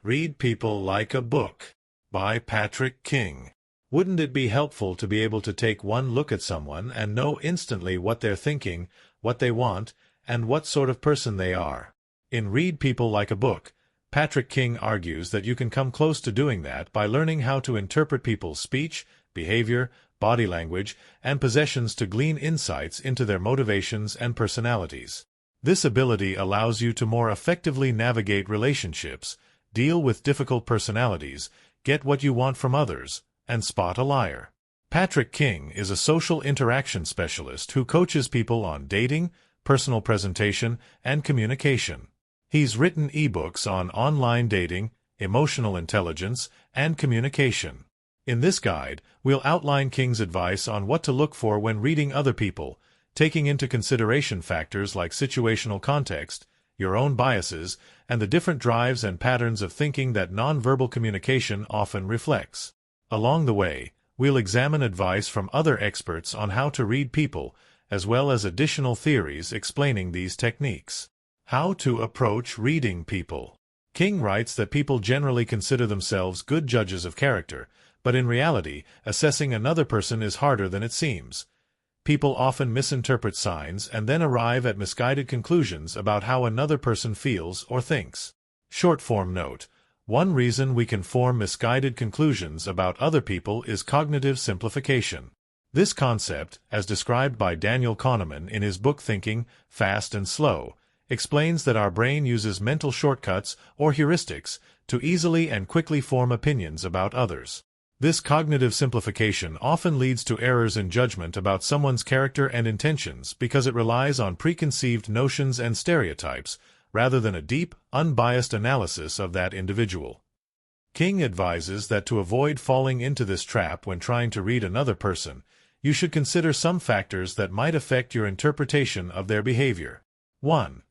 Read People Like a Book by Patrick King. Wouldn't it be helpful to be able to take one look at someone and know instantly what they're thinking, what they want, and what sort of person they are? In Read People Like a Book, Patrick King argues that you can come close to doing that by learning how to interpret people's speech, behavior, body language, and possessions to glean insights into their motivations and personalities. This ability allows you to more effectively navigate relationships, deal with difficult personalities, get what you want from others, and spot a liar. Patrick King is a social interaction specialist who coaches people on dating, personal presentation, and communication. He's written ebooks on online dating, emotional intelligence, and communication. In this guide, we'll outline King's advice on what to look for when reading other people, taking into consideration factors like situational context, your own biases, and the different drives and patterns of thinking that nonverbal communication often reflects. Along the way, we'll examine advice from other experts on how to read people, as well as additional theories explaining these techniques. How to approach reading people. King writes that people generally consider themselves good judges of character, but in reality, assessing another person is harder than it seems. People often misinterpret signs and then arrive at misguided conclusions about how another person feels or thinks. Short-form note: one reason we can form misguided conclusions about other people is cognitive simplification. This concept, as described by Daniel Kahneman in his book Thinking, Fast and Slow, explains that our brain uses mental shortcuts or heuristics to easily and quickly form opinions about others. This cognitive simplification often leads to errors in judgment about someone's character and intentions because it relies on preconceived notions and stereotypes rather than a deep, unbiased analysis of that individual. King advises that to avoid falling into this trap when trying to read another person, you should consider some factors that might affect your interpretation of their behavior. 1.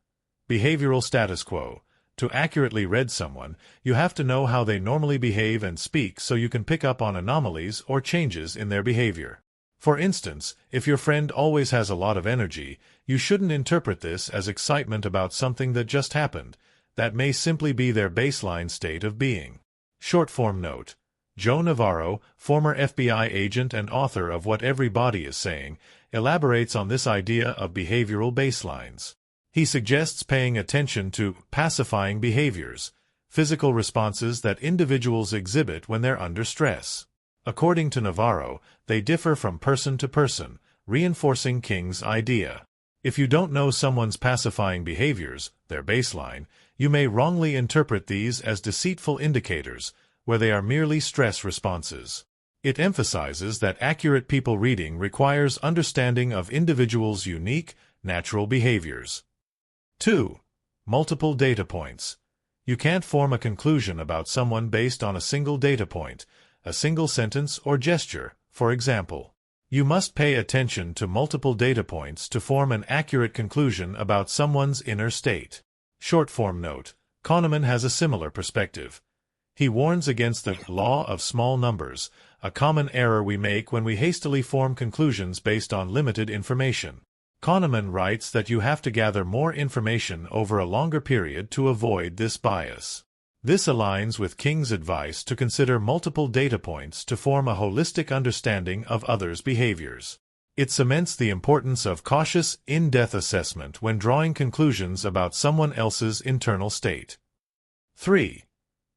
Behavioral status quo. To accurately read someone, you have to know how they normally behave and speak so you can pick up on anomalies or changes in their behavior. For instance, if your friend always has a lot of energy, you shouldn't interpret this as excitement about something that just happened. That may simply be their baseline state of being. Short-form note: Joe Navarro, former FBI agent and author of What Everybody Is Saying, elaborates on this idea of behavioral baselines. He suggests paying attention to pacifying behaviors, physical responses that individuals exhibit when they're under stress. According to Navarro, they differ from person to person, reinforcing King's idea. If you don't know someone's pacifying behaviors, their baseline, you may wrongly interpret these as deceitful indicators, where they are merely stress responses. It emphasizes that accurate people reading requires understanding of individuals' unique, natural behaviors. 2. Multiple data points. You can't form a conclusion about someone based on a single data point, a single sentence or gesture, for example. You must pay attention to multiple data points to form an accurate conclusion about someone's inner state. Short-form note: Kahneman has a similar perspective. He warns against the law of small numbers, a common error we make when we hastily form conclusions based on limited information. Kahneman writes that you have to gather more information over a longer period to avoid this bias. This aligns with King's advice to consider multiple data points to form a holistic understanding of others' behaviors. It cements the importance of cautious, in-depth assessment when drawing conclusions about someone else's internal state. 3.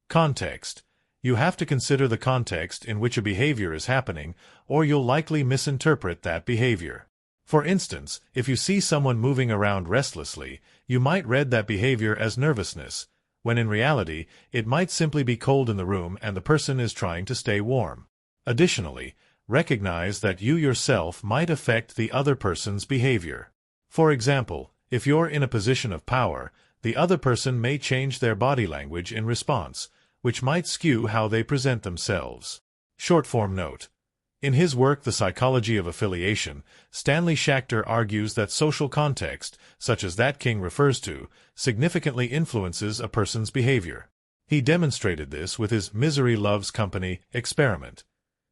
Context. You have to consider the context in which a behavior is happening, or you'll likely misinterpret that behavior. For instance, if you see someone moving around restlessly, you might read that behavior as nervousness, when in reality, it might simply be cold in the room and the person is trying to stay warm. Additionally, recognize that you yourself might affect the other person's behavior. For example, if you're in a position of power, the other person may change their body language in response, which might skew how they present themselves. Short-form note: in his work The Psychology of Affiliation, Stanley Schachter argues that social context, such as that King refers to, significantly influences a person's behavior. He demonstrated this with his Misery Loves Company experiment.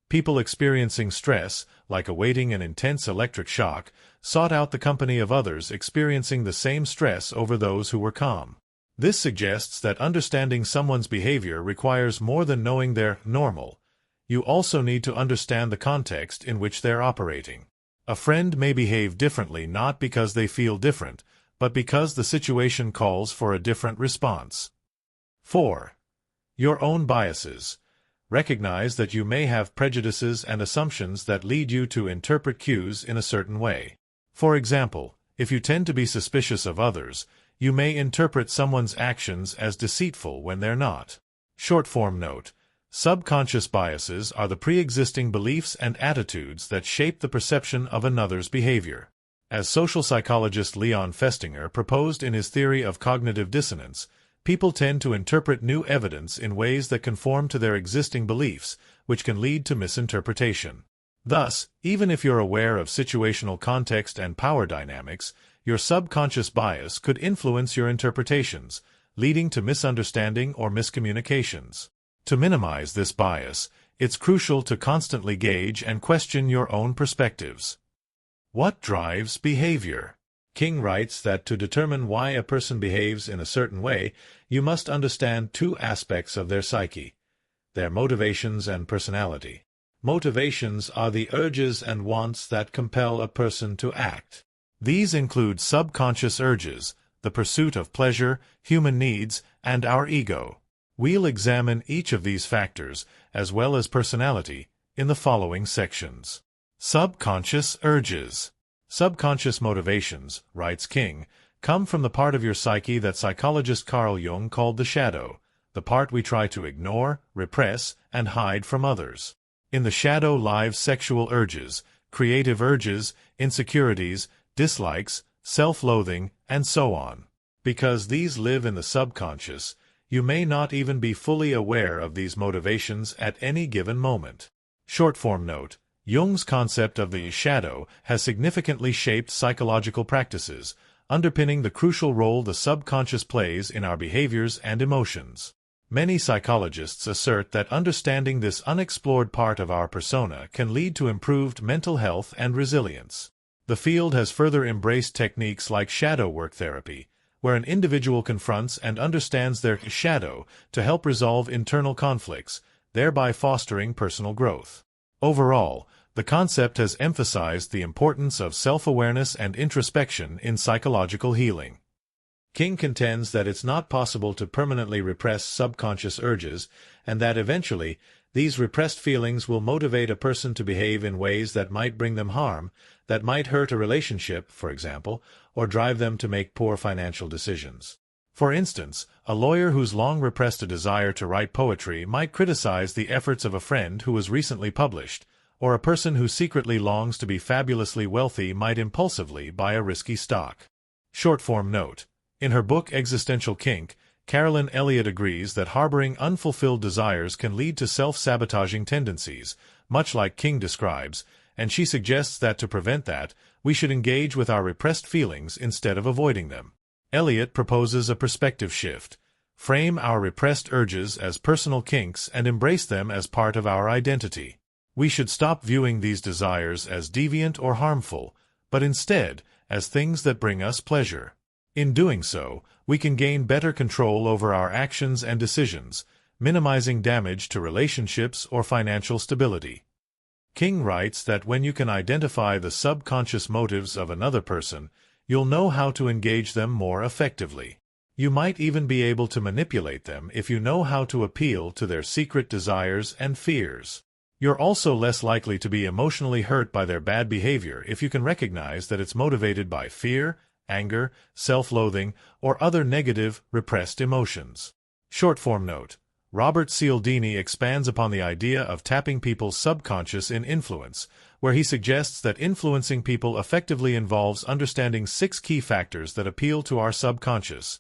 People experiencing stress, like awaiting an intense electric shock, sought out the company of others experiencing the same stress over those who were calm. This suggests that understanding someone's behavior requires more than knowing they're normal. You also need to understand the context in which they're operating. A friend may behave differently not because they feel different, but because the situation calls for a different response. 4. Your own biases. Recognize that you may have prejudices and assumptions that lead you to interpret cues in a certain way. For example, if you tend to be suspicious of others, you may interpret someone's actions as deceitful when they're not. Short-form note: subconscious biases are the pre-existing beliefs and attitudes that shape the perception of another's behavior. As social psychologist Leon Festinger proposed in his theory of cognitive dissonance, people tend to interpret new evidence in ways that conform to their existing beliefs, which can lead to misinterpretation. Thus, even if you're aware of situational context and power dynamics, your subconscious bias could influence your interpretations, leading to misunderstanding or miscommunications. To minimize this bias, it's crucial to constantly gauge and question your own perspectives. What drives behavior? King writes that to determine why a person behaves in a certain way, you must understand two aspects of their psyche: their motivations and personality. Motivations are the urges and wants that compel a person to act. These include subconscious urges, the pursuit of pleasure, human needs, and our ego. We'll examine each of these factors, as well as personality, in the following sections. Subconscious urges. Subconscious motivations, writes King, come from the part of your psyche that psychologist Carl Jung called the shadow, the part we try to ignore, repress, and hide from others. In the shadow live sexual urges, creative urges, insecurities, dislikes, self-loathing, and so on. Because these live in the subconscious, you may not even be fully aware of these motivations at any given moment. Short-form note: Jung's concept of the shadow has significantly shaped psychological practices, underpinning the crucial role the subconscious plays in our behaviors and emotions. Many psychologists assert that understanding this unexplored part of our persona can lead to improved mental health and resilience. The field has further embraced techniques like shadow work therapy, where an individual confronts and understands their shadow to help resolve internal conflicts, thereby fostering personal growth. Overall, the concept has emphasized the importance of self-awareness and introspection in psychological healing. King contends that it's not possible to permanently repress subconscious urges, and that eventually, these repressed feelings will motivate a person to behave in ways that might bring them harm, that might hurt a relationship, for example, or drive them to make poor financial decisions. For instance, a lawyer who's long repressed a desire to write poetry might criticize the efforts of a friend who was recently published, or a person who secretly longs to be fabulously wealthy might impulsively buy a risky stock. Short-form note: in her book Existential Kink, Carolyn Elliott agrees that harboring unfulfilled desires can lead to self-sabotaging tendencies, much like King describes, and she suggests that to prevent that, we should engage with our repressed feelings instead of avoiding them. Elliott proposes a perspective shift: frame our repressed urges as personal kinks and embrace them as part of our identity. We should stop viewing these desires as deviant or harmful, but instead as things that bring us pleasure. In doing so, we can gain better control over our actions and decisions, minimizing damage to relationships or financial stability. King writes that when you can identify the subconscious motives of another person, you'll know how to engage them more effectively. You might even be able to manipulate them if you know how to appeal to their secret desires and fears. You're also less likely to be emotionally hurt by their bad behavior if you can recognize that it's motivated by fear, anger, self-loathing, or other negative, repressed emotions. Short-form note: Robert Cialdini expands upon the idea of tapping people's subconscious in influence, where he suggests that influencing people effectively involves understanding 6 key factors that appeal to our subconscious: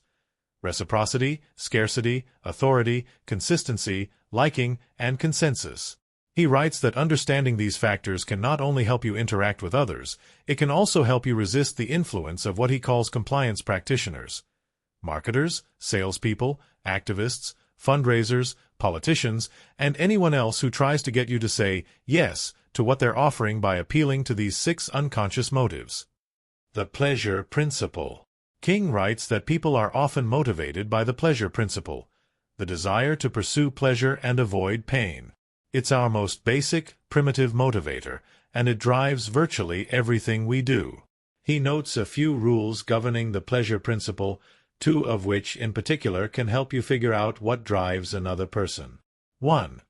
reciprocity, scarcity, authority, consistency, liking, and consensus. He writes that understanding these factors can not only help you interact with others, it can also help you resist the influence of what he calls compliance practitioners: marketers, salespeople, activists, fundraisers, politicians, and anyone else who tries to get you to say yes to what they're offering by appealing to these 6 unconscious motives. The pleasure principle. King writes that people are often motivated by the pleasure principle, the desire to pursue pleasure and avoid pain. It's our most basic, primitive motivator, and it drives virtually everything we do. He notes a few rules governing the pleasure principle, two of which in particular can help you figure out what drives another person. 1.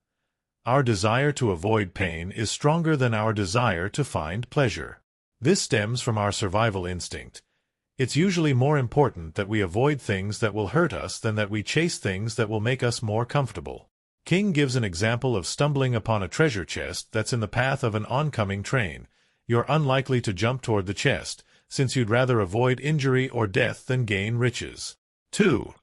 Our desire to avoid pain is stronger than our desire to find pleasure. This stems from our survival instinct. It's usually more important that we avoid things that will hurt us than that we chase things that will make us more comfortable. King gives an example of stumbling upon a treasure chest that's in the path of an oncoming train. You're unlikely to jump toward the chest, since you'd rather avoid injury or death than gain riches. 2.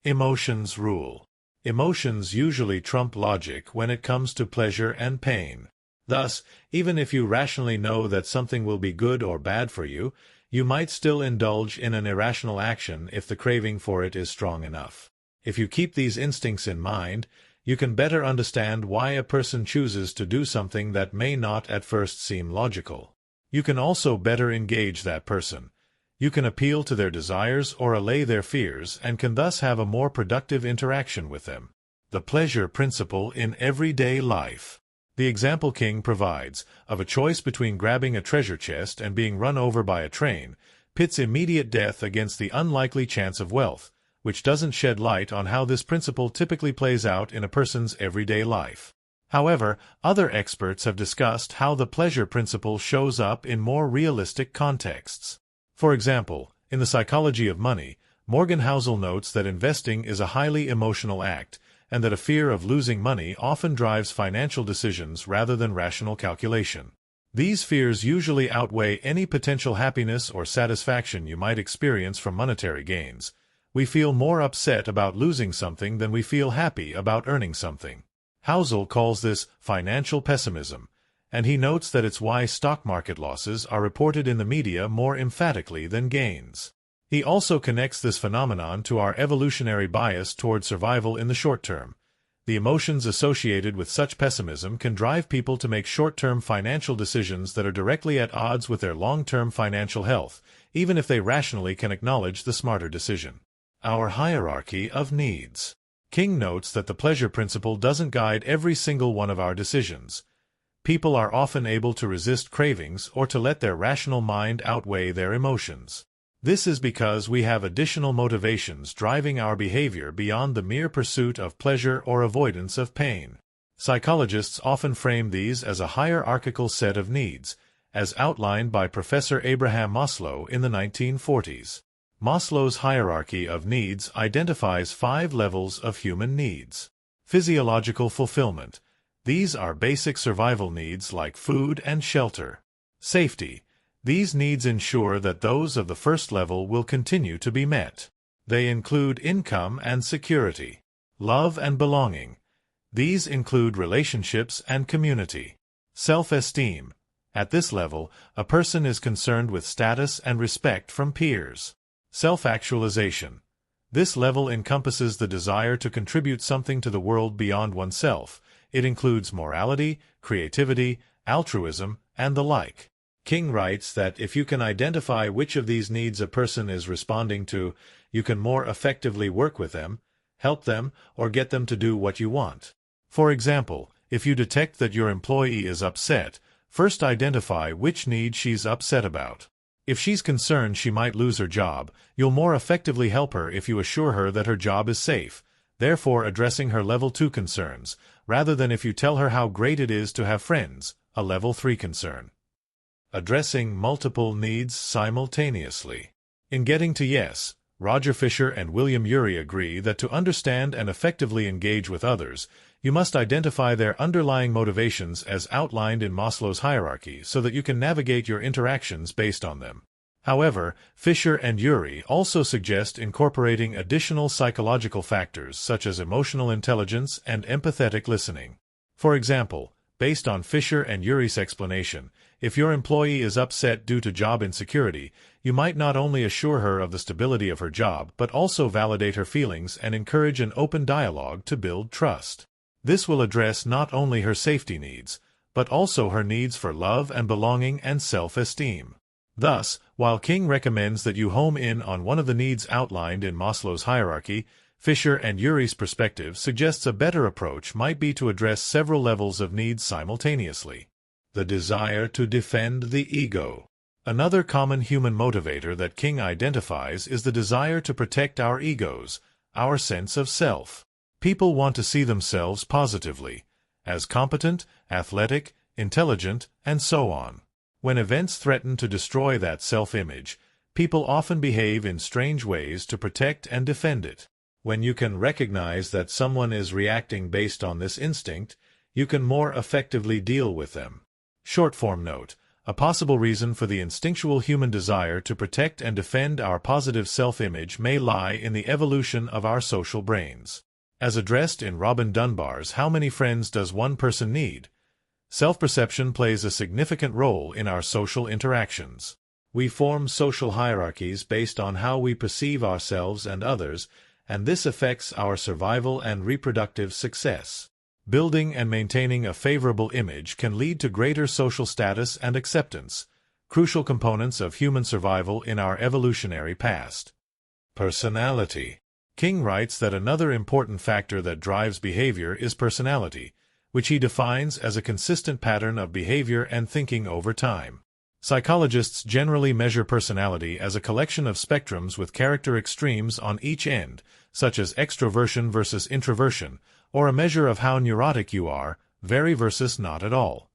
Emotions rule. Emotions usually trump logic when it comes to pleasure and pain. Thus, even if you rationally know that something will be good or bad for you, you might still indulge in an irrational action if the craving for it is strong enough. If you keep these instincts in mind, you can better understand why a person chooses to do something that may not at first seem logical. You can also better engage that person. You can appeal to their desires or allay their fears and can thus have a more productive interaction with them. The pleasure principle in everyday life. The example King provides, of a choice between grabbing a treasure chest and being run over by a train, pits immediate death against the unlikely chance of wealth, which doesn't shed light on how this principle typically plays out in a person's everyday life. However, other experts have discussed how the pleasure principle shows up in more realistic contexts. For example, in The Psychology of Money, Morgan Housel notes that investing is a highly emotional act, and that a fear of losing money often drives financial decisions rather than rational calculation. These fears usually outweigh any potential happiness or satisfaction you might experience from monetary gains. We feel more upset about losing something than we feel happy about earning something. Housel calls this financial pessimism, and he notes that it's why stock market losses are reported in the media more emphatically than gains. He also connects this phenomenon to our evolutionary bias toward survival in the short term. The emotions associated with such pessimism can drive people to make short-term financial decisions that are directly at odds with their long-term financial health, even if they rationally can acknowledge the smarter decision. Our hierarchy of needs. King notes that the pleasure principle doesn't guide every single one of our decisions. People are often able to resist cravings or to let their rational mind outweigh their emotions. This is because we have additional motivations driving our behavior beyond the mere pursuit of pleasure or avoidance of pain. Psychologists often frame these as a hierarchical set of needs, as outlined by Professor Abraham Maslow in the 1940s. Maslow's hierarchy of needs identifies 5 levels of human needs. Physiological fulfillment. These are basic survival needs like food and shelter. Safety. These needs ensure that those of the first level will continue to be met. They include income and security. Love and belonging. These include relationships and community. Self-esteem. At this level, a person is concerned with status and respect from peers. Self-actualization. This level encompasses the desire to contribute something to the world beyond oneself. It includes morality, creativity, altruism, and the like. King writes that if you can identify which of these needs a person is responding to, you can more effectively work with them, help them, or get them to do what you want. For example, if you detect that your employee is upset, first identify which need she's upset about. If she's concerned she might lose her job, you'll more effectively help her if you assure her that her job is safe, therefore addressing her level 2 concerns, rather than if you tell her how great it is to have friends, a level 3 concern. Addressing multiple needs simultaneously. In Getting to Yes, Roger Fisher and William Ury agree that to understand and effectively engage with others, you must identify their underlying motivations as outlined in Maslow's hierarchy so that you can navigate your interactions based on them. However, Fisher and Ury also suggest incorporating additional psychological factors such as emotional intelligence and empathetic listening. For example, based on Fisher and Ury's explanation, if your employee is upset due to job insecurity, you might not only assure her of the stability of her job but also validate her feelings and encourage an open dialogue to build trust. This will address not only her safety needs, but also her needs for love and belonging and self-esteem. Thus, while King recommends that you home in on one of the needs outlined in Maslow's hierarchy, Fisher and Urey's perspective suggests a better approach might be to address several levels of needs simultaneously. The desire to defend the ego. Another common human motivator that King identifies is the desire to protect our egos, our sense of self. People want to see themselves positively, as competent, athletic, intelligent, and so on. When events threaten to destroy that self-image, people often behave in strange ways to protect and defend it. When you can recognize that someone is reacting based on this instinct, you can more effectively deal with them. Short-form note: a possible reason for the instinctual human desire to protect and defend our positive self-image may lie in the evolution of our social brains. As addressed in Robin Dunbar's How Many Friends Does One Person Need?, self-perception plays a significant role in our social interactions. We form social hierarchies based on how we perceive ourselves and others, and this affects our survival and reproductive success. Building and maintaining a favorable image can lead to greater social status and acceptance, crucial components of human survival in our evolutionary past. Personality. King writes that another important factor that drives behavior is personality, which he defines as a consistent pattern of behavior and thinking over time. Psychologists generally measure personality as a collection of spectrums with character extremes on each end, such as extroversion versus introversion, or a measure of how neurotic you are, very versus not at all.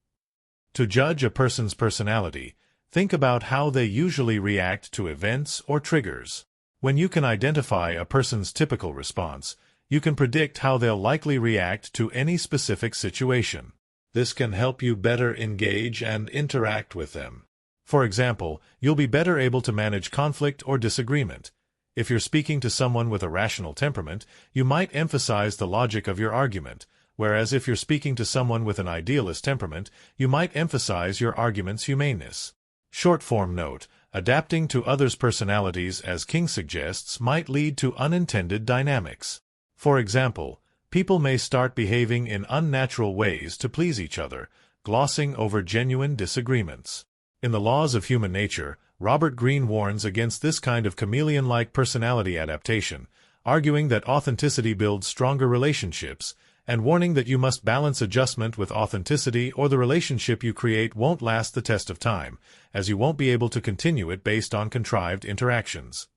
To judge a person's personality, think about how they usually react to events or triggers. When you can identify a person's typical response, you can predict how they'll likely react to any specific situation. This can help you better engage and interact with them. For example, you'll be better able to manage conflict or disagreement. If you're speaking to someone with a rational temperament, you might emphasize the logic of your argument, whereas if you're speaking to someone with an idealist temperament, you might emphasize your argument's humaneness. Short-form note: adapting to others' personalities, as King suggests, might lead to unintended dynamics. For example, people may start behaving in unnatural ways to please each other, glossing over genuine disagreements. In The Laws of Human Nature, Robert Greene warns against this kind of chameleon-like personality adaptation, arguing that authenticity builds stronger relationships, and warning that you must balance adjustment with authenticity or the relationship you create won't last the test of time, as you won't be able to continue it based on contrived interactions.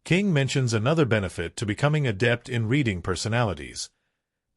King mentions another benefit to becoming adept in reading personalities.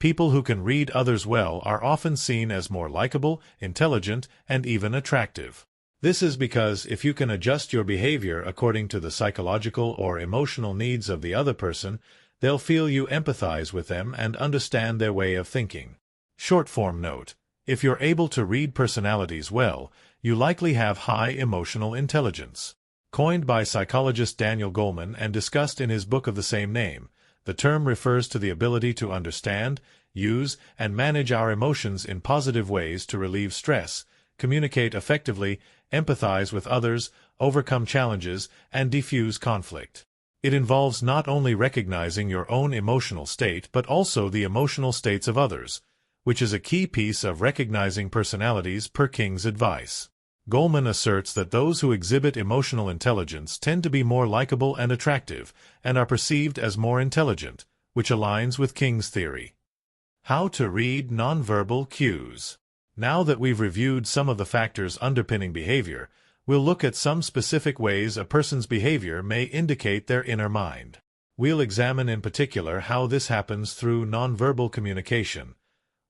People who can read others well are often seen as more likable, intelligent, and even attractive. This is because if you can adjust your behavior according to the psychological or emotional needs of the other person, they'll feel you empathize with them and understand their way of thinking. Short-form note: if you're able to read personalities well, you likely have high emotional intelligence. Coined by psychologist Daniel Goleman and discussed in his book of the same name, the term refers to the ability to understand, use, and manage our emotions in positive ways to relieve stress, communicate effectively, empathize with others, overcome challenges, and defuse conflict. It involves not only recognizing your own emotional state but also the emotional states of others, which is a key piece of recognizing personalities per King's advice. Goleman asserts that those who exhibit emotional intelligence tend to be more likable and attractive, and are perceived as more intelligent, which aligns with King's theory. How to read nonverbal cues. Now that we've reviewed some of the factors underpinning behavior, we'll look at some specific ways a person's behavior may indicate their inner mind. We'll examine in particular how this happens through nonverbal communication,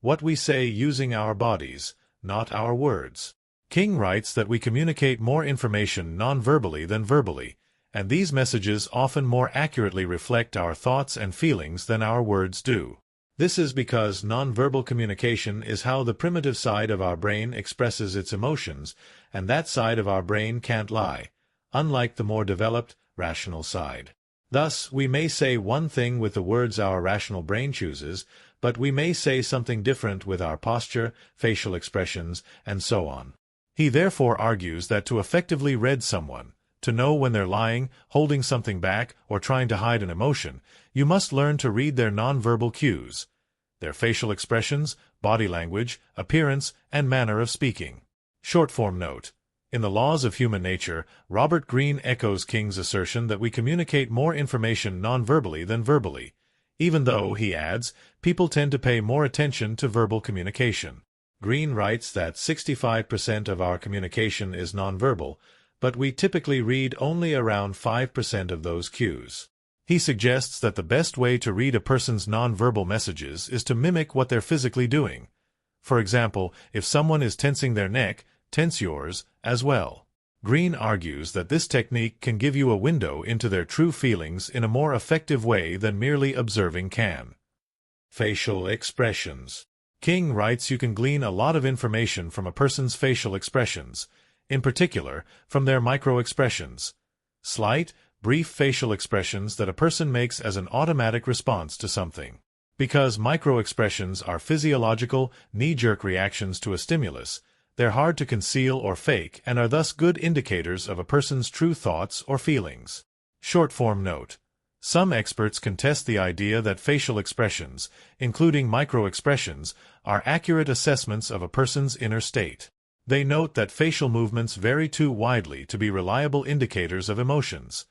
what we say using our bodies, not our words. King writes that we communicate more information nonverbally than verbally, and these messages often more accurately reflect our thoughts and feelings than our words do. This is because nonverbal communication is how the primitive side of our brain expresses its emotions, and that side of our brain can't lie, unlike the more developed, rational side. Thus, we may say one thing with the words our rational brain chooses, but we may say something different with our posture, facial expressions, and so on. He therefore argues that to effectively read someone, to know when they're lying, holding something back, or trying to hide an emotion, you must learn to read their nonverbal cues, their facial expressions, body language, appearance, and manner of speaking. Short-form note: In The Laws of Human Nature, Robert Greene echoes King's assertion that we communicate more information non-verbally than verbally, even though, he adds, people tend to pay more attention to verbal communication. Greene writes that 65% of our communication is nonverbal, but we typically read only around 5% of those cues. He suggests that the best way to read a person's nonverbal messages is to mimic what they're physically doing. For example, if someone is tensing their neck, tense yours as well. Greene argues that this technique can give you a window into their true feelings in a more effective way than merely observing can. Facial expressions. King writes you can glean a lot of information from a person's facial expressions, in particular, from their micro-expressions. Slight, brief facial expressions that a person makes as an automatic response to something. Because micro-expressions are physiological, knee-jerk reactions to a stimulus, they're hard to conceal or fake and are thus good indicators of a person's true thoughts or feelings. Short-form note. Some experts contest the idea that facial expressions, including micro-expressions, are accurate assessments of a person's inner state. They note that facial movements vary too widely to be reliable indicators of emotions.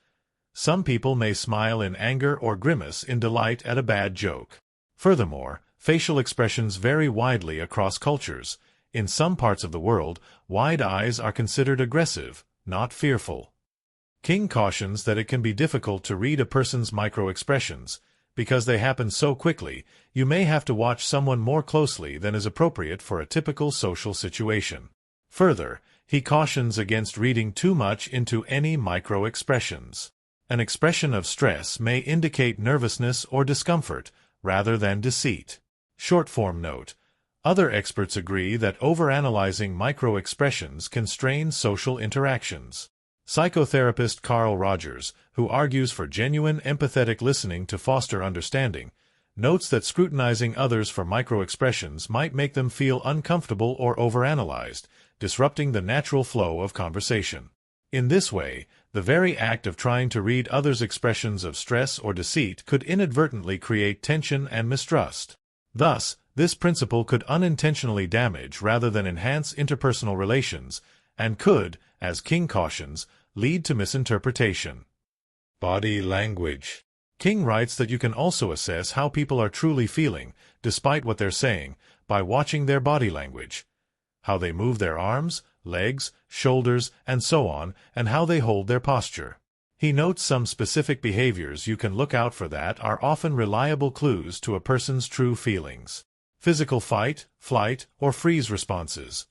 Some people may smile in anger or grimace in delight at a bad joke. Furthermore, facial expressions vary widely across cultures. In some parts of the world, wide eyes are considered aggressive, not fearful. King cautions that it can be difficult to read a person's micro-expressions. Because they happen so quickly, you may have to watch someone more closely than is appropriate for a typical social situation. Further, he cautions against reading too much into any micro-expressions. An expression of stress may indicate nervousness or discomfort, rather than deceit. Short-form note. Other experts agree that overanalyzing micro-expressions can strain social interactions. Psychotherapist Carl Rogers, who argues for genuine empathetic listening to foster understanding, notes that scrutinizing others for micro-expressions might make them feel uncomfortable or overanalyzed, disrupting the natural flow of conversation. In this way, the very act of trying to read others' expressions of stress or deceit could inadvertently create tension and mistrust. Thus, this principle could unintentionally damage rather than enhance interpersonal relations, and could, as King cautions, lead to misinterpretation. Body language. King writes that you can also assess how people are truly feeling, despite what they're saying, by watching their body language. How they move their arms, legs, shoulders, and so on, and how they hold their posture. He notes some specific behaviors you can look out for that are often reliable clues to a person's true feelings. Physical fight, flight, or freeze responses.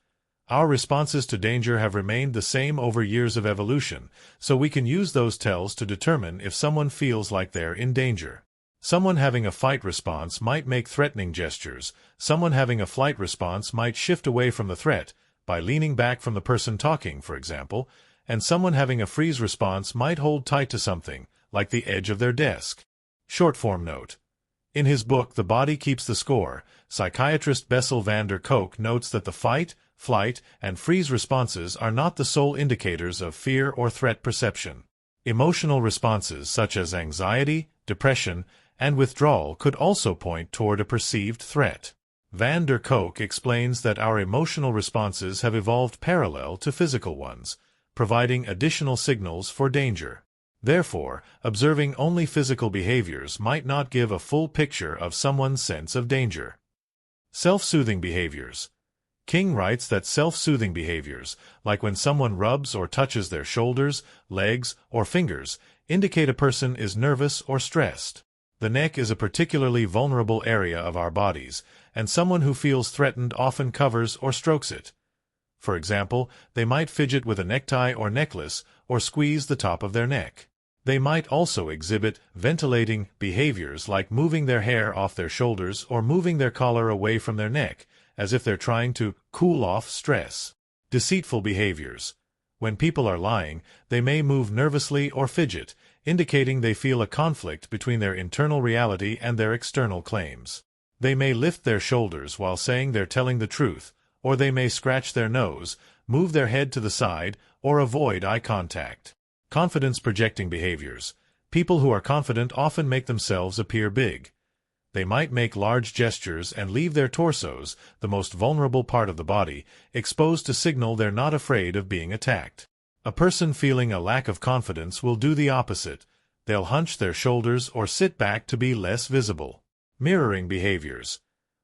Our responses to danger have remained the same over years of evolution, so we can use those tells to determine if someone feels like they're in danger. Someone having a fight response might make threatening gestures. Someone having a flight response might shift away from the threat, by leaning back from the person talking, for example, and someone having a freeze response might hold tight to something, like the edge of their desk. Short-form note. In his book The Body Keeps the Score, psychiatrist Bessel van der Kolk notes that the fight, flight, and freeze responses are not the sole indicators of fear or threat perception. Emotional responses such as anxiety, depression, and withdrawal could also point toward a perceived threat. Van der Kolk explains that our emotional responses have evolved parallel to physical ones, providing additional signals for danger. Therefore, observing only physical behaviors might not give a full picture of someone's sense of danger. Self-soothing behaviors. King writes that self-soothing behaviors, like when someone rubs or touches their shoulders, legs, or fingers, indicate a person is nervous or stressed. The neck is a particularly vulnerable area of our bodies, and someone who feels threatened often covers or strokes it. For example, they might fidget with a necktie or necklace, or squeeze the top of their neck. They might also exhibit ventilating behaviors like moving their hair off their shoulders or moving their collar away from their neck, as if they're trying to cool off stress. Deceitful behaviors. When people are lying, they may move nervously or fidget, indicating they feel a conflict between their internal reality and their external claims. They may lift their shoulders while saying they're telling the truth, or they may scratch their nose, move their head to the side, or avoid eye contact. Confidence-projecting behaviors. People who are confident often make themselves appear big. They might make large gestures and leave their torsos, the most vulnerable part of the body, exposed to signal they're not afraid of being attacked. A person feeling a lack of confidence will do the opposite. They'll hunch their shoulders or sit back to be less visible. Mirroring behaviors.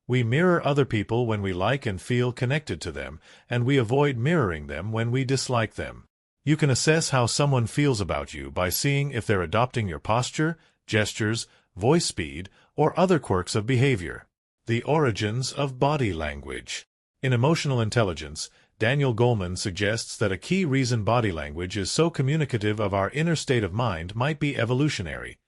We mirror other people when we like and feel connected to them, and we avoid mirroring them when we dislike them. You can assess how someone feels about you by seeing if they're adopting your posture, gestures, voice speed, or other quirks of behavior. The origins of body language. In Emotional Intelligence, Daniel Goleman suggests that a key reason body language is so communicative of our inner state of mind might be evolutionary.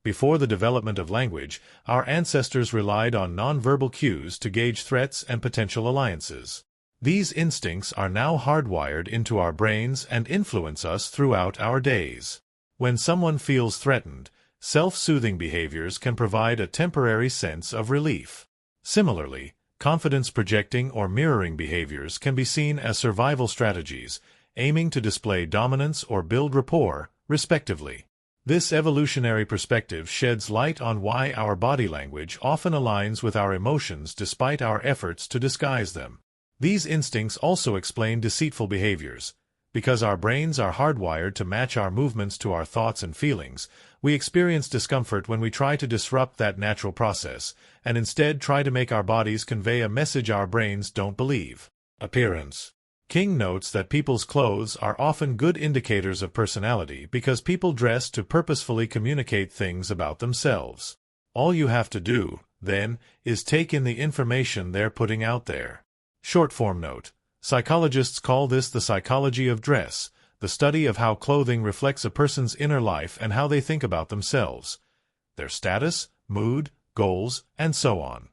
Before the development of language, our ancestors relied on nonverbal cues to gauge threats and potential alliances. These instincts are now hardwired into our brains and influence us throughout our days. When someone feels threatened, self-soothing behaviors can provide a temporary sense of relief. Similarly, confidence-projecting or mirroring behaviors can be seen as survival strategies, aiming to display dominance or build rapport, respectively. This evolutionary perspective sheds light on why our body language often aligns with our emotions despite our efforts to disguise them. These instincts also explain deceitful behaviors. Because our brains are hardwired to match our movements to our thoughts and feelings, we experience discomfort when we try to disrupt that natural process, and instead try to make our bodies convey a message our brains don't believe. Appearance. King notes that people's clothes are often good indicators of personality because people dress to purposefully communicate things about themselves. All you have to do, then, is take in the information they're putting out there. Short-form note. Psychologists call this the psychology of dress, the study of how clothing reflects a person's inner life and how they think about themselves, their status, mood, goals, and so on.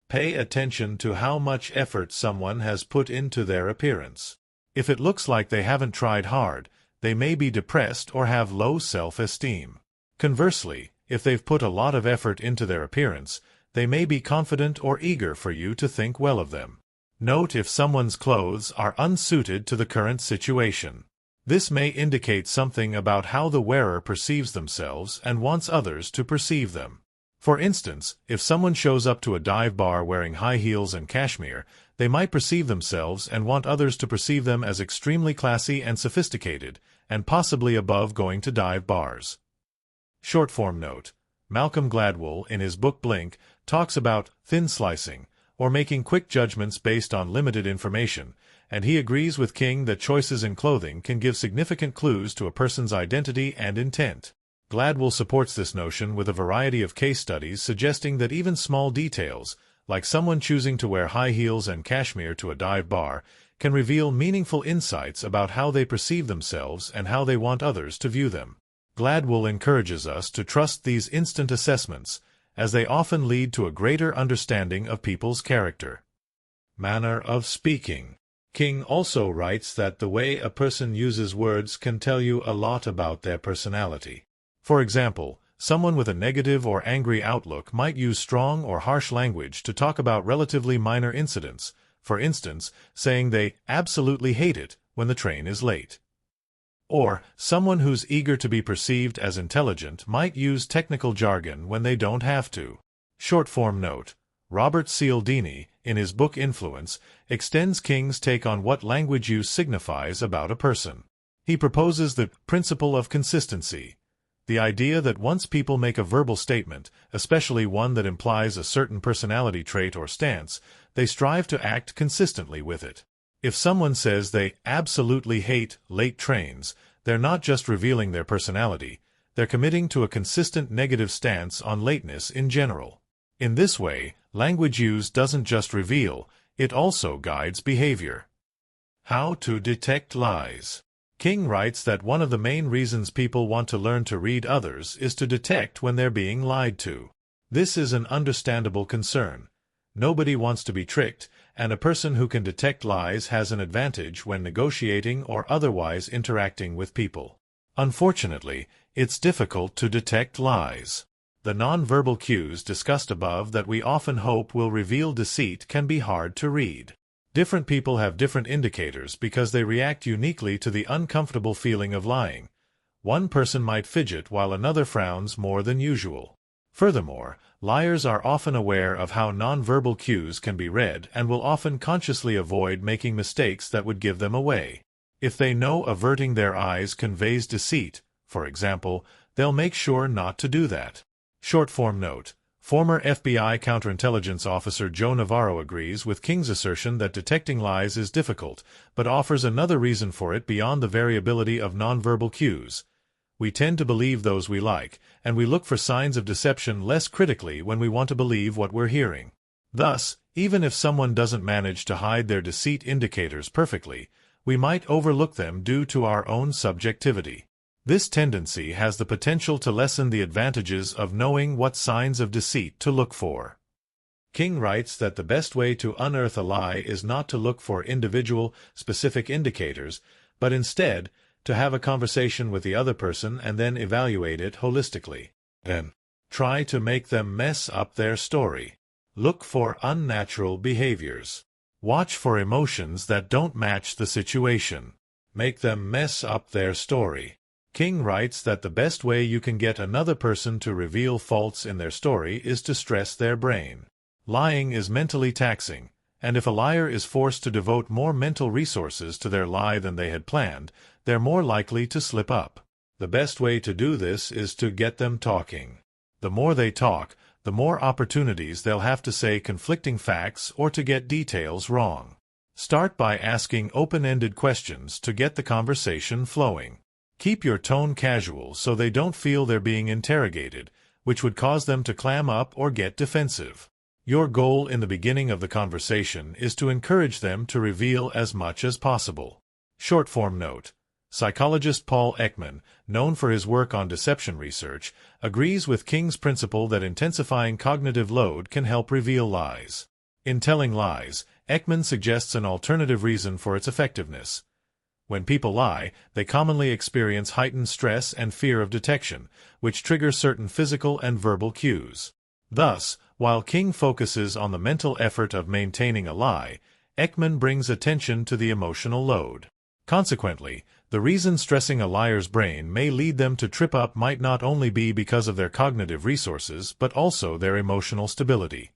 Pay attention to how much effort someone has put into their appearance. If it looks like they haven't tried hard, they may be depressed or have low self-esteem. Conversely, if they've put a lot of effort into their appearance, they may be confident or eager for you to think well of them. Note if someone's clothes are unsuited to the current situation. This may indicate something about how the wearer perceives themselves and wants others to perceive them. For instance, if someone shows up to a dive bar wearing high heels and cashmere, they might perceive themselves and want others to perceive them as extremely classy and sophisticated, and possibly above going to dive bars. Short-form note. Malcolm Gladwell, in his book Blink, talks about thin slicing, or making quick judgments based on limited information, and he agrees with King that choices in clothing can give significant clues to a person's identity and intent. Gladwell supports this notion with a variety of case studies suggesting that even small details, like someone choosing to wear high heels and cashmere to a dive bar, can reveal meaningful insights about how they perceive themselves and how they want others to view them. Gladwell encourages us to trust these instant assessments, as they often lead to a greater understanding of people's character. Manner of speaking. King also writes that the way a person uses words can tell you a lot about their personality. For example, someone with a negative or angry outlook might use strong or harsh language to talk about relatively minor incidents, for instance, saying they absolutely hate it when the train is late. Or, someone who's eager to be perceived as intelligent might use technical jargon when they don't have to. Short-form note. Robert Cialdini, in his book Influence, extends King's take on what language use signifies about a person. He proposes the principle of consistency. The idea that once people make a verbal statement, especially one that implies a certain personality trait or stance, they strive to act consistently with it. If someone says they absolutely hate late trains, they're not just revealing their personality, they're committing to a consistent negative stance on lateness in general. In this way, language use doesn't just reveal, it also guides behavior. How to detect lies. King writes that one of the main reasons people want to learn to read others is to detect when they're being lied to. This is an understandable concern. Nobody wants to be tricked, and a person who can detect lies has an advantage when negotiating or otherwise interacting with people. Unfortunately, it's difficult to detect lies. The nonverbal cues discussed above that we often hope will reveal deceit can be hard to read. Different people have different indicators because they react uniquely to the uncomfortable feeling of lying. One person might fidget while another frowns more than usual. Furthermore, liars are often aware of how nonverbal cues can be read and will often consciously avoid making mistakes that would give them away. If they know averting their eyes conveys deceit, for example, they'll make sure not to do that. Short-form note. Former FBI counterintelligence officer Joe Navarro agrees with King's assertion that detecting lies is difficult, but offers another reason for it beyond the variability of nonverbal cues. We tend to believe those we like, and we look for signs of deception less critically when we want to believe what we're hearing. Thus, even if someone doesn't manage to hide their deceit indicators perfectly, we might overlook them due to our own subjectivity. This tendency has the potential to lessen the advantages of knowing what signs of deceit to look for. King writes that the best way to unearth a lie is not to look for individual, specific indicators, but instead, to have a conversation with the other person and then evaluate it holistically. Then, try to make them mess up their story. Look for unnatural behaviors. Watch for emotions that don't match the situation. Make them mess up their story. King writes that the best way you can get another person to reveal faults in their story is to stress their brain. Lying is mentally taxing, and if a liar is forced to devote more mental resources to their lie than they had planned, they're more likely to slip up. The best way to do this is to get them talking. The more they talk, the more opportunities they'll have to say conflicting facts or to get details wrong. Start by asking open-ended questions to get the conversation flowing. Keep your tone casual so they don't feel they're being interrogated, which would cause them to clam up or get defensive. Your goal in the beginning of the conversation is to encourage them to reveal as much as possible. Short-form note. Psychologist Paul Ekman, known for his work on deception research, agrees with King's principle that intensifying cognitive load can help reveal lies. In telling lies, Ekman suggests an alternative reason for its effectiveness. When people lie, they commonly experience heightened stress and fear of detection, which trigger certain physical and verbal cues. Thus, while King focuses on the mental effort of maintaining a lie, Ekman brings attention to the emotional load. Consequently, the reason stressing a liar's brain may lead them to trip up might not only be because of their cognitive resources but also their emotional stability.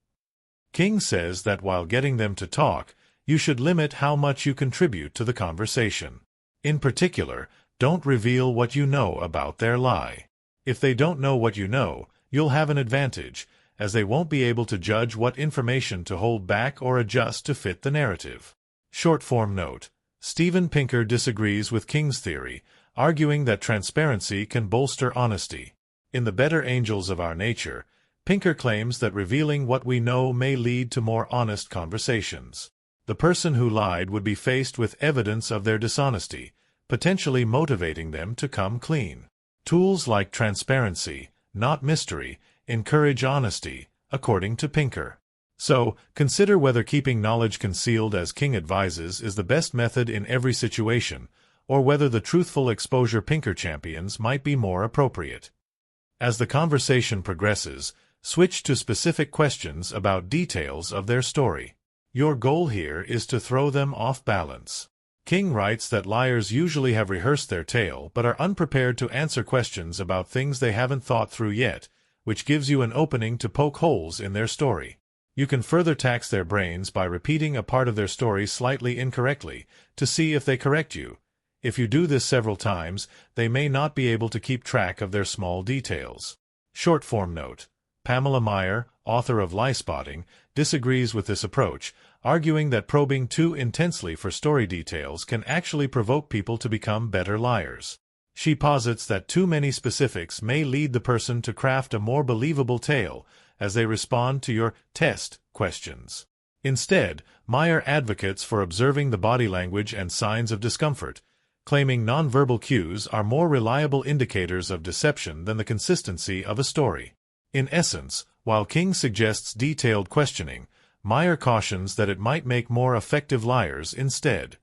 King says that while getting them to talk, you should limit how much you contribute to the conversation. In particular, don't reveal what you know about their lie. If they don't know what you know, you'll have an advantage, as they won't be able to judge what information to hold back or adjust to fit the narrative. Short-form note. Steven Pinker disagrees with King's theory, arguing that transparency can bolster honesty. In The Better Angels of Our Nature, Pinker claims that revealing what we know may lead to more honest conversations. The person who lied would be faced with evidence of their dishonesty, potentially motivating them to come clean. Tools like transparency, not mystery, encourage honesty, according to Pinker. So, consider whether keeping knowledge concealed as King advises is the best method in every situation, or whether the truthful exposure Pinker champions might be more appropriate. As the conversation progresses, switch to specific questions about details of their story. Your goal here is to throw them off balance. King writes that liars usually have rehearsed their tale but are unprepared to answer questions about things they haven't thought through yet, which gives you an opening to poke holes in their story. You can further tax their brains by repeating a part of their story slightly incorrectly to see if they correct you. If you do this several times, they may not be able to keep track of their small details. Short-form note. Pamela Meyer, author of Lie Spotting, disagrees with this approach, arguing that probing too intensely for story details can actually provoke people to become better liars. She posits that too many specifics may lead the person to craft a more believable tale as they respond to your test questions. Instead, Meyer advocates for observing the body language and signs of discomfort, claiming nonverbal cues are more reliable indicators of deception than the consistency of a story. In essence, while King suggests detailed questioning, Meyer cautions that it might make more effective liars instead.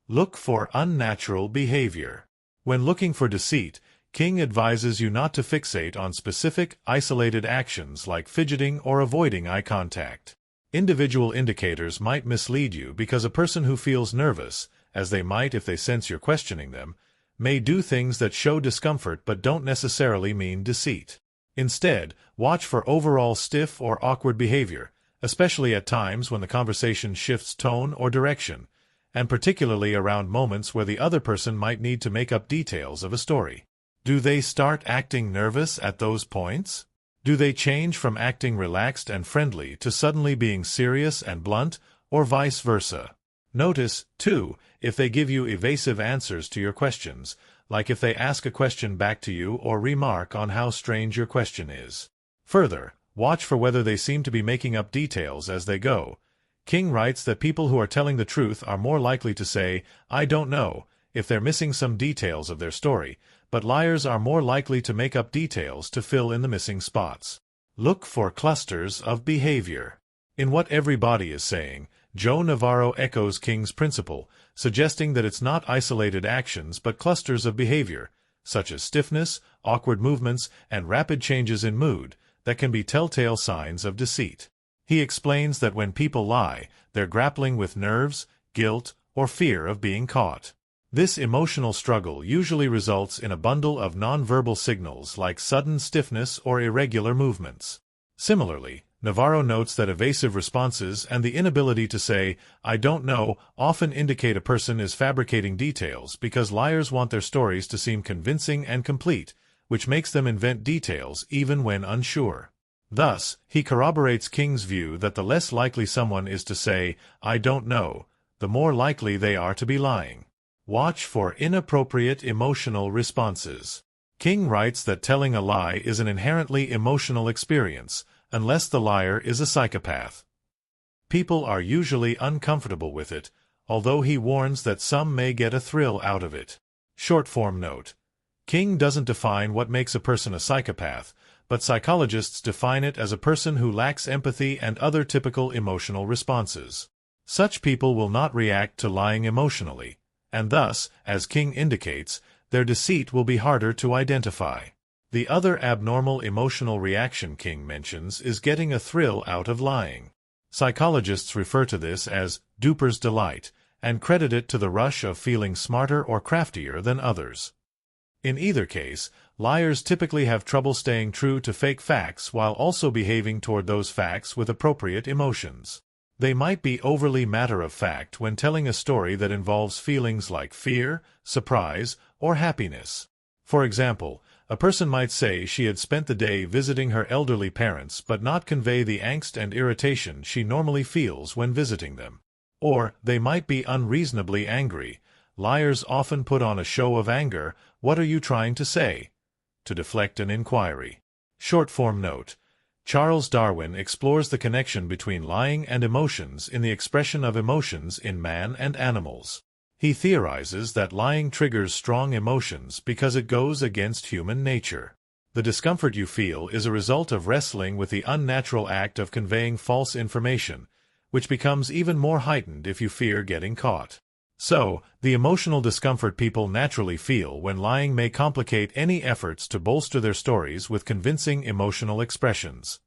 Look for unnatural behavior. When looking for deceit, King advises you not to fixate on specific, isolated actions like fidgeting or avoiding eye contact. Individual indicators might mislead you because a person who feels nervous, as they might if they sense you're questioning them, may do things that show discomfort but don't necessarily mean deceit. Instead, watch for overall stiff or awkward behavior, especially at times when the conversation shifts tone or direction, and particularly around moments where the other person might need to make up details of a story. Do they start acting nervous at those points? Do they change from acting relaxed and friendly to suddenly being serious and blunt, or vice versa? Notice, too, if they give you evasive answers to your questions, like if they ask a question back to you or remark on how strange your question is. Further, watch for whether they seem to be making up details as they go. King writes that people who are telling the truth are more likely to say, "I don't know," if they're missing some details of their story, but liars are more likely to make up details to fill in the missing spots. Look for clusters of behavior. In What Everybody is Saying, Joe Navarro echoes King's principle, suggesting that it's not isolated actions but clusters of behavior, such as stiffness, awkward movements, and rapid changes in mood, that can be telltale signs of deceit. He explains that when people lie, they're grappling with nerves, guilt, or fear of being caught. This emotional struggle usually results in a bundle of nonverbal signals like sudden stiffness or irregular movements. Similarly, Navarro notes that evasive responses and the inability to say, "I don't know," often indicate a person is fabricating details because liars want their stories to seem convincing and complete, which makes them invent details even when unsure. Thus, he corroborates King's view that the less likely someone is to say, "I don't know," the more likely they are to be lying. Watch for inappropriate emotional responses. King writes that telling a lie is an inherently emotional experience, unless the liar is a psychopath. People are usually uncomfortable with it, although he warns that some may get a thrill out of it. Short-form note. King doesn't define what makes a person a psychopath, but psychologists define it as a person who lacks empathy and other typical emotional responses. Such people will not react to lying emotionally, and thus, as King indicates, their deceit will be harder to identify. The other abnormal emotional reaction King mentions is getting a thrill out of lying. Psychologists refer to this as duper's delight, and credit it to the rush of feeling smarter or craftier than others. In either case, liars typically have trouble staying true to fake facts while also behaving toward those facts with appropriate emotions. They might be overly matter-of-fact when telling a story that involves feelings like fear, surprise, or happiness. For example, a person might say she had spent the day visiting her elderly parents but not convey the angst and irritation she normally feels when visiting them. Or they might be unreasonably angry. Liars often put on a show of anger, "What are you trying to say?" to deflect an inquiry. Short-form note. Charles Darwin explores the connection between lying and emotions in The Expression of Emotions in Man and Animals. He theorizes that lying triggers strong emotions because it goes against human nature. The discomfort you feel is a result of wrestling with the unnatural act of conveying false information, which becomes even more heightened if you fear getting caught. So, the emotional discomfort people naturally feel when lying may complicate any efforts to bolster their stories with convincing emotional expressions.